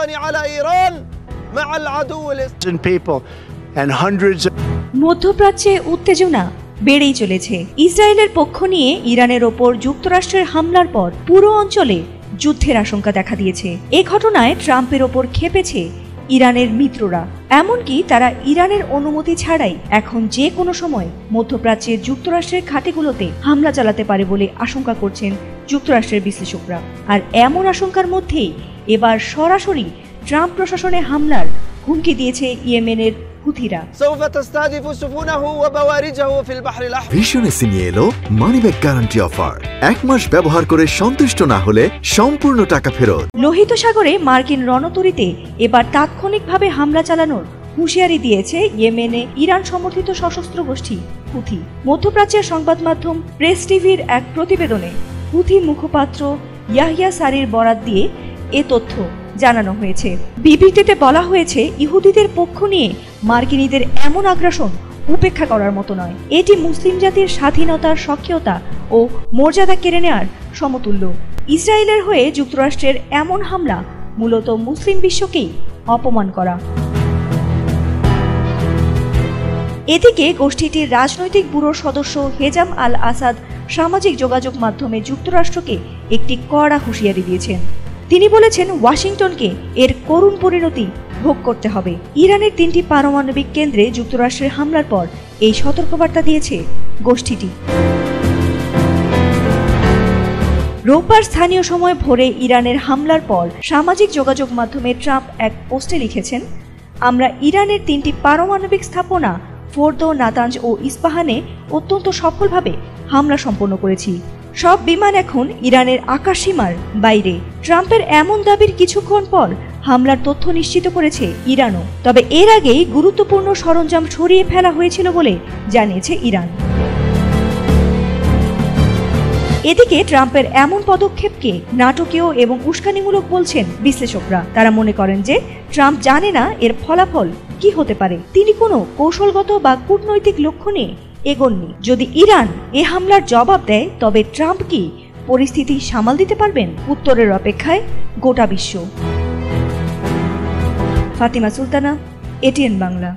الوطني على إيران مع العدو মধ্যপ্রাচ্যে উত্তেজনা বেড়েই চলেছে। ইসরায়েলের পক্ষ নিয়ে ইরানের ওপর যুক্তরাষ্ট্রের হামলার পর পুরো অঞ্চলে যুদ্ধের আশঙ্কা দেখা দিয়েছে। এ ঘটনায় ট্রাম্পের ওপর ক্ষেপেছে ইরানের মিত্ররা। এমনকি তারা ইরানের অনুমতি ছাড়াই এখন যে কোনো সময় মধ্যপ্রাচ্যের যুক্তরাষ্ট্রের ঘাঁটিগুলোতে হামলা চালাতে পারে বলে আশঙ্কা করছেন যুক্তরাষ্ট্রের বিশ্লেষকরা। আর এমন আশঙ্কার মধ্যেই এবার সরাসরি ট্রাম্প প্রশাসনে হামলার হুমকি দিয়েছে ইয়েমেনের হুথিরা। ভীষণ এসি নিয়ে এলো মানিব্যাগ গ্যারান্টি অফার। 1 মাস ব্যবহার করে সন্তুষ্ট না হলে সম্পূর্ণ টাকা ফেরত। লোহিত সাগরে মার্কিন রণতরীতে এবার তাৎক্ষণিকভাবে হামলা চালানোর হুঁশিয়ারি দিয়েছে ইয়েমেনে ইরান সমর্থিত সশস্ত্র গোষ্ঠী হুথি। মধ্যপ্রাচ্যের সংবাদ মাধ্যম প্রেস টিভির এক প্রতিবেদনে হুথি মুখপাত্র ইয়াহিয়া সারির বরাত দিয়ে এ তথ্য জানানো হয়েছে। বিবৃতিতে বলা হয়েছে, ইহুদিদের পক্ষ নিয়ে মার্কিনীদের এমন আগ্রাসন উপেক্ষা করার মতো নয়। এটি মুসলিম জাতির স্বাধীনতার সক্রিয়তা ও মর্যাদা কেড়ে নেওয়ার সমতুল্য। ইসরায়েলের হয়ে যুক্তরাষ্ট্রের এমন হামলা মূলত মুসলিম বিশ্বকেই অপমান করা। এদিকে গোষ্ঠীটির রাজনৈতিক ব্যুরোর সদস্য হেজাম আল আসাদ সামাজিক যোগাযোগ মাধ্যমে যুক্তরাষ্ট্রকে একটি কড়া হুঁশিয়ারি দিয়েছেন। তিনি বলেছেন, ওয়াশিংটনকে এর করুণ পরিণতি ভোগ করতে হবে। ইরানের 3টি পারমাণবিক কেন্দ্রে যুক্তরাষ্ট্রের হামলার পর এই সতর্কবার্তা দিয়েছে গোষ্ঠীটি। রোববার স্থানীয় সময় ভোরে ইরানের হামলার পর সামাজিক যোগাযোগ মাধ্যমে ট্রাম্প এক পোস্টে লিখেছেন, আমরা ইরানের 3টি পারমাণবিক স্থাপনা ফোর্দো, নাতাঞ্জ ও ইস্পাহানে অত্যন্ত সফলভাবে হামলা সম্পন্ন করেছি। সব বিমান এখন ইরানের আকাশসীমার বাইরে। ট্রাম্পের এমন দাবির কিছুক্ষণ পর হামলার তথ্য নিশ্চিত করেছে ইরানও। তবে এর আগেই গুরুত্বপূর্ণ সরঞ্জাম সরিয়ে ফেলা হয়েছিল বলে জানিয়েছে ইরান। এদিকে ট্রাম্পের এমন পদক্ষেপকে নাটকীয় এবং উস্কানিমূলক বলছেন বিশ্লেষকরা। তারা মনে করেন যে ট্রাম্প জানে না এর ফলাফল কি হতে পারে। তিনি কোনো কৌশলগত বা কূটনৈতিক লক্ষ্য নিয়ে এগোননি। যদি ইরান এ হামলার জবাব দেয়, তবে ট্রাম্প কি পরিস্থিতি সামাল দিতে পারবেন? উত্তরের অপেক্ষায় গোটা বিশ্ব। ফাতিমা সুলতানা, এটিএন বাংলা।